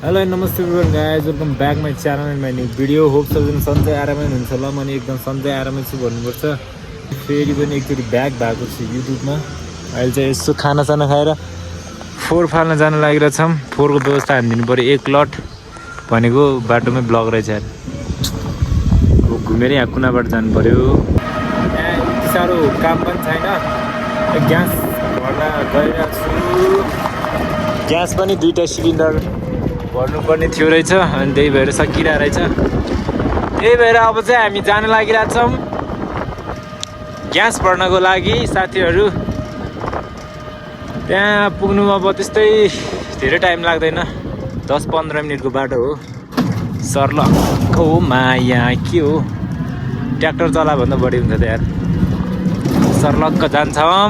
Hello नमस्ते everyone guys welcome back my channel and my new video hope सबैजना सन्चै आरामै हुनुहुन्छ होला म एकदम सन्चै आरामै छु भन्नुपर्छ फेरि पनि एकचोटि ब्याक भएको छु युट्युबमा अहिले चाहिँ यसो खानासाना खाएर फोहोर फाल्न जान लागिरहेको छौँ फोहोरको व्यवस्था हानिदिनु पऱ्यो एक लट भनेको बाटोमै ब्लक रहेछ यार घुमेर यहाँ कुनाबाट जानु पऱ्यो यहाँ यति साह्रो काम पनि छैन ग्यास भर्न गइरहेको छु ग्यास पनि 2टा सिलिन्डर भर्नुपर्ने थियो रहेछ अनि त्यही भएर सकिरहेको रहेछ त्यही भएर अब चाहिँ हामी जान लागिरहेको छौँ ग्यास भर्नको लागि साथीहरू त्यहाँ पुग्नु अब त्यस्तै धेरै टाइम लाग्दैन 10-15 मिनटको बाटो हो सर्लक्क हो माया के हो ट्र्याक्टर चला भन्दा बढी हुन्छ त यार सर्लक्क जान्छौँ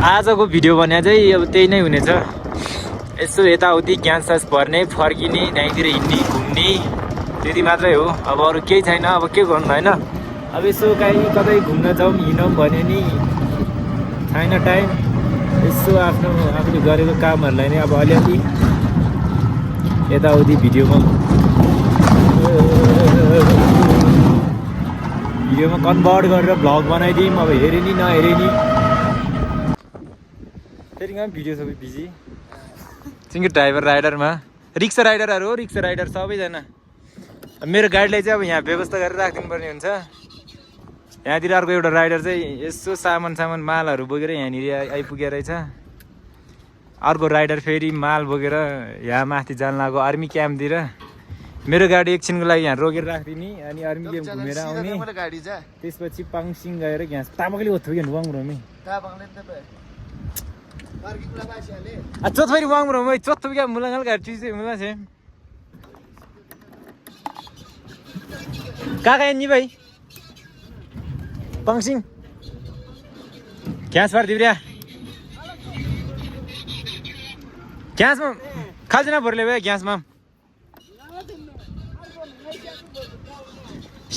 आजको भिडियो भने चाहिँ अब त्यही नै हुनेछ यसो यताउति ग्यास सास भर्ने फर्किने त्यहीँतिर हिँड्ने घुम्ने त्यति मात्रै हो अब अरू केही छैन अब के गर्नु होइन अब यसो कहीँ कतै घुम्न जाउँ हिँडौँ भने नि छैन टाइम यसो आफूले गरेको कामहरूलाई नै अब अलिअलि यताउति भिडियोमा कन्भर्ट गरेर भ्लग बनाइदिउँ अब हेरे नि नहेरे नि फेरि भिडियो सबै बिजी सिङ्गो ड्राइभर राइडरमा रिक्सा राइडरहरू हो रिक्सा राइडर सबैजना मेरो गाडीलाई चाहिँ अब यहाँ व्यवस्था गरेर राखिदिनु पर्ने हुन्छ यहाँतिर अर्को एउटा राइडर चाहिँ यसो सामान मालहरू बोकेर यहाँनिर आइपुगेको रहेछ अर्को राइडर फेरि माल बोकेर यहाँ माथि जान लाग्यो आर्मी क्याम्पतिर मेरो गाडी एकछिनको लागि यहाँ रोकेर राखिदिने अनि आर्मी क्याम्प घुमेर आउने त्यसपछि पाङसिङ गएर ग्यास तामाकले ओथ्यो कि वाङरोमी चौथ फेरि वाङरोम चौथ क्या मुलाङ्गाल घाट चिज मुला छे कहाँ नि भाइ पाङसिङ ग्यास पार दिब्रिया ग्यासमा खाल्दैन भरले भयो ग्यासमा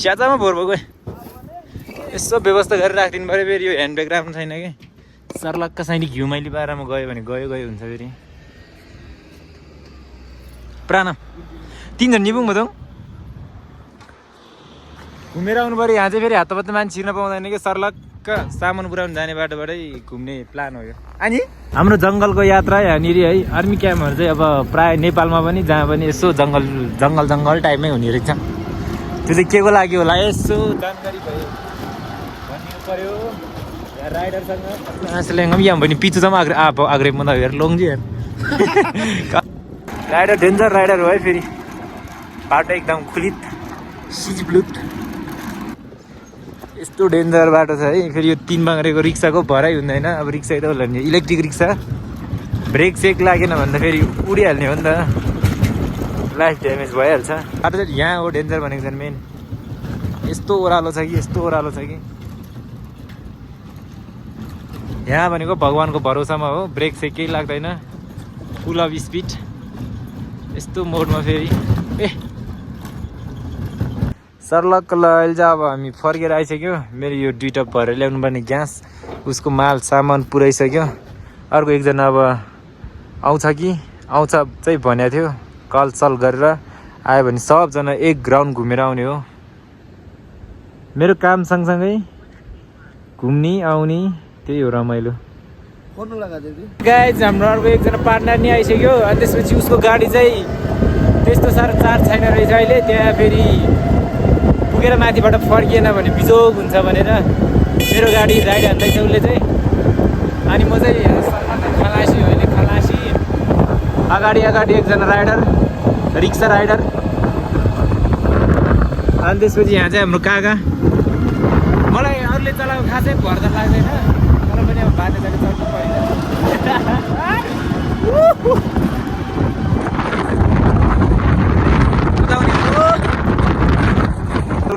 स्याचामा भोर भएको यसो व्यवस्था गरेर राखिदिनु पऱ्यो फेरि यो ह्यान्डब्याग राम्रो छैन कि सर्लक्क साइनी घिउ मैले पारामा गयो भने गयो हुन्छ फेरि प्राण 3 जन निपुङ भदौँ घुमेर आउनु पऱ्यो यहाँ चाहिँ फेरि हातपत्ता मान्छे छिर्न पाउँदैन कि सर्लक्क सामान पुऱ्याउनु जाने बाटोबाटै घुम्ने प्लान हो यो अनि हाम्रो जङ्गलको यात्रा यहाँनिर है आर्मी क्याम्पहरू चाहिँ अब प्रायः नेपालमा पनि जहाँ पनि यसो जङ्गल टाइपमै हुने रहेछ त्यो चाहिँ के को लागि होला यसो जानकारी भयो भनिदिनु पऱ्यो राइडरसँग ल्याङ्गम यहाँ भने पिछु जम्मा आग्रे म हेर लोङ्जी हेर राइडर डेन्जर राइडर हो है फेरि बाटो एकदम खुलित सिजब्लुट यस्तो डेन्जर बाटो छ है फेरि यो 3 बाङ्रेको रिक्साको भरै हुँदैन अब रिक्सा त होला नि इलेक्ट्रिक रिक्सा ब्रेक सेक लागेन भने त फेरि उडिहाल्ने हो नि त लाइफ ड्यामेज भइहाल्छ बाटो चाहिँ यहाँ हो डेन्जर भनेको छ मेन यस्तो ओह्रालो छ कि यहाँ भनेको भगवान्को भरोसामा हो ब्रेक सेक केही लाग्दैन फुल अफ स्पिड यस्तो मोडमा फेरि सर्लक्क ल अहिले चाहिँ अब हामी फर्केर आइसक्यो मेरो यो 2टा भरेर ल्याउनु पर्ने ग्यास उसको माल सामान पुऱ्याइसक्यो अर्को एकजना अब आउँछ चाहिँ भनेको थियो कल सल गरेर आयो भने सबजना एक ग्राउन्ड घुमेर आउने हो मेरो काम सँगसँगै घुम्ने आउने त्यही हो रमाइलो गाइज हाम्रो अर्को एकजना पार्टनर नि आइसक्यो अनि त्यसपछि उसको गाडी चाहिँ त्यस्तो साह्रो चार्ज छैन रहेछ अहिले त्यहाँ फेरि पुगेर माथिबाट फर्किएन भने बिजोग हुन्छ भनेर मेरो गाडी राइड हान्दैछ उसले चाहिँ अनि म चाहिँ खलासी हो अहिले खलासी अगाडि एकजना राइडर रिक्सा राइडर अनि त्यसपछि यहाँ चाहिँ हाम्रो काका मलाई अरूले चलाएको खासै भर्दा लाग्दैन तर पनि अब बाटो चल्नु पर्दैन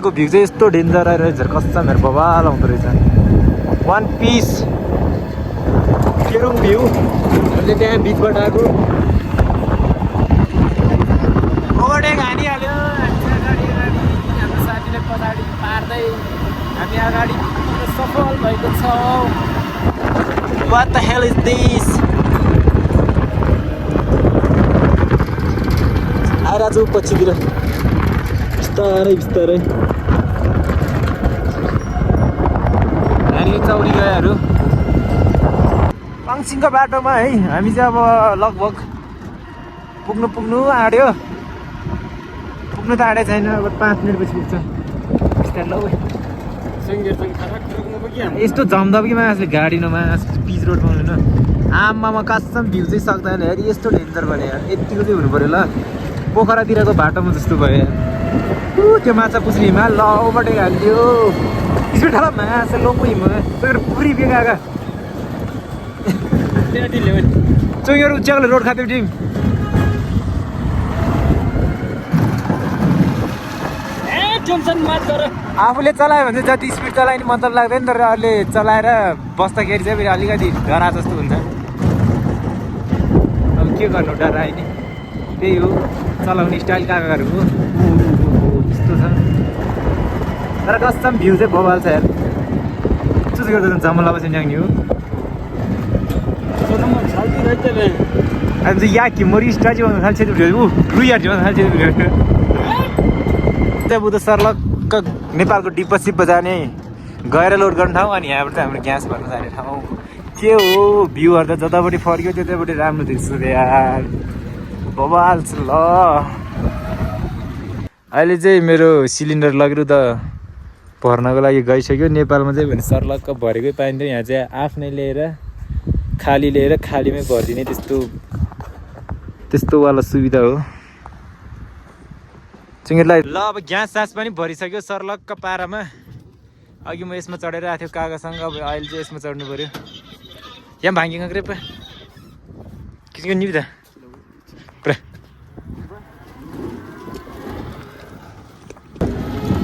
को भ्यू चाहिँ यस्तो डेन्जर आइरहेछ कस्ता मेरो बवाल आउँदो रहेछ वान पिस केरुङ भ्यू अहिले त्यहाँ बिचबाट आएको ओभरटेक हानिहाल्यो हाम्रो साथीले पछाडि पार्दै हामी अगाडि सफल भएको छौँ What the hell is this? आइरहेको छु पछितिर बिस्तारै बिस्तारै नानी चौरी गएहरू पाङसिङको बाटोमा है हामी चाहिँ अब लगभग पुग्नु आँट्यो पुग्नु त आँटेको छैन अब 5 मिनटपछि पुग्छ बिस्तारै ल यस्तो झमधम्कीमा आजले गाडी नमास पिच रोड पाउनु आमामा कसम भ्यू चाहिँ सक्दैन यार यस्तो डेन्जर भने यार यतिको चाहिँ हुनु पर्यो ल पोखरातिरको बाटोमा जस्तो भयो त्यो माछा पुछ्ने हिमाल ल ओभरटेक हालिदियो स्पिड ठाला माछा लोको हिमाल पुरी बेगा चोइहरू उच्याउले रोड खाथ्यो टिम आफूले चलायो भने चाहिँ जति स्पिड चलायो नि मतलब लाग्दैन तर अहिले चलाएर बस्दाखेरि चाहिँ फेरि अलिकति डरा जस्तो हुन्छ अब के गर्नु डर आयो नि त्यही हो चलाउने स्टाइल काकाहरूको त्यस्तो छ तर कसम भ्यू चाहिँ बबाल छ यार चुज गर्दा जमला बसेर ल्याउने हो अब या कि मरी स्टार्ट भन्नु थाल्छ लु यार भन्नु थाल्छ त्यहाँ बुद्ध सर्लक्क नेपालको डिप्पा सिप्पा जाने गएर लोड गर्ने ठाउँ अनि यहाँबाट चाहिँ हाम्रो ग्यास भर्न जाने ठाउँ के हो भ्यूहरू त जतापट्टि फर्क्यो त्यतापट्टि राम्रो देख्छ यार बबाल छ ल अहिले चाहिँ मेरो सिलिन्डर लगेर त भर्नको लागि गइसक्यो नेपालमा चाहिँ भने सर्लक्क भरेकै पाइन्थ्यो यहाँ चाहिँ आफ्नै लिएर खालीमै भरिदिने त्यस्तो वाला सुविधा हो चिङ्गेरलाई ल अब ग्यास सास पनि भरिसक्यो सर्लक्क पारामा अघि म यसमा चढेर आएको थियो काकासँग अब अहिले चाहिँ यसमा चढ्नु पऱ्यो यहाँ भाङ्गिङ ग्रेप किसिम निबिदा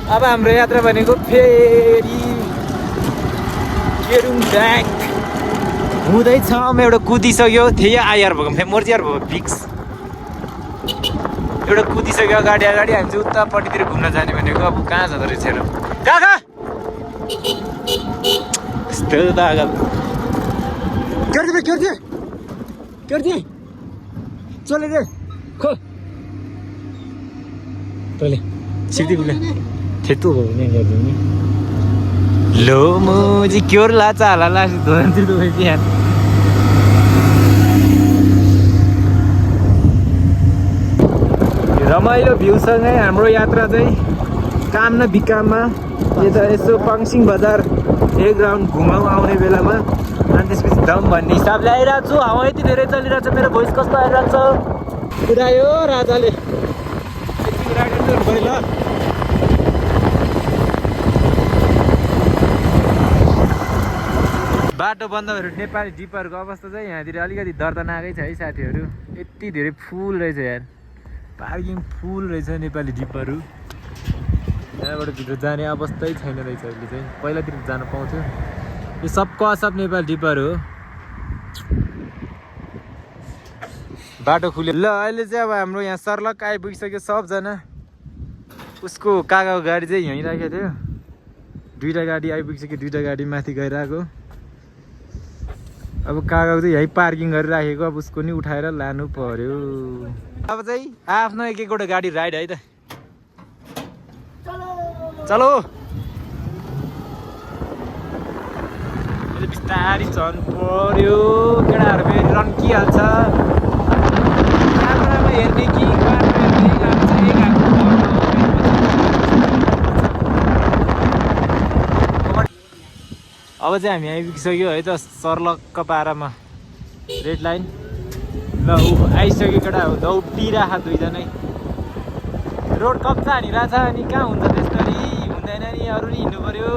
अब हाम्रो यात्रा भनेको फेरि केरुङडाङ हुँदैछ एउटा कुदिसक्यो थिएँ आइआर भएको मोर्जिआर भएको फिक्स एउटा कुदिसक्यो अगाडि हामी चाहिँ उतापट्टितिर घुम्न जाने भनेको अब कहाँ जाँदो रहेछ र काका यस्तो पागल गर्दै चले दे खो तले सिक्दै बुले थेतु हो नि गर्दिनु लो मुजी क्योर ला चाला ला दोन तिन दुई यार रमाइलो भ्यूसँगै हाम्रो यात्रा चाहिँ काम न बिकाममा यता यसो पाङसिङ बजार एक राउन्ड घुमाउ आउने बेलामा अनि त्यसपछि दम भन्ने हिसाबले आइरहेको छु हावा यति धेरै चलिरहेको छ मेरो भोइस कस्तो आइरहेको छ उडायो राजाले यति राइडर चाहिँ हुनु पऱ्यो ल बाटो बन्द भएर नेपाली डिपरको अवस्था चाहिँ यहाँतिर अलिकति दर्दनाकै छ है साथीहरू यति धेरै फुल रहेछ यार पार्किङ फुल रहेछ नेपाली डिपहरू यहाँबाट भित्र जाने अवस्थै छैन रहेछ अहिले चाहिँ पहिलातिर जान पाउँथ्यो यो सबको सब नेपाली डिपर हो बाटो खुल्यो ल अहिले चाहिँ अब हाम्रो यहाँ सर्लक्क आइपुगिसक्यो सबजना उसको काकाको गाडी चाहिँ यहीँ राखेको थियो दुईवटा गाडी आइपुगिसक्यो दुईवटा गाडी माथि गइरहेको अब काकाको चाहिँ यहीँ पार्किङ गरेर राखेको अब उसको नि उठाएर लानु पर्यो अब चाहिँ आफ्नो एक एकवटा गाडी राइड है त चलो बिस्तारै चढ्नु पर्यो केटाहरू फेरि रन्किहाल्छ क्यामेरामा हेर्ने कि बाटो हेर्ने अब चाहिँ हामी आइपुगिसक्यो है त सर्लक्क पारामा रेड लाइन ल आइसक्यो केटा हो दौडिरहेको दुईजनै रोड कब्जा हानिरहेछ अनि कहाँ हुन्छ त्यसरी हुँदैन नि अरू नि हिँड्नु पर्यो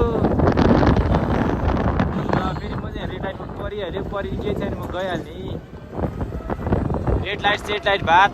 फेरि म चाहिँ रेड लाइटमा परिहाल्यो परि केही छैन म गइहाल्ने रेड लाइट सेड लाइट भात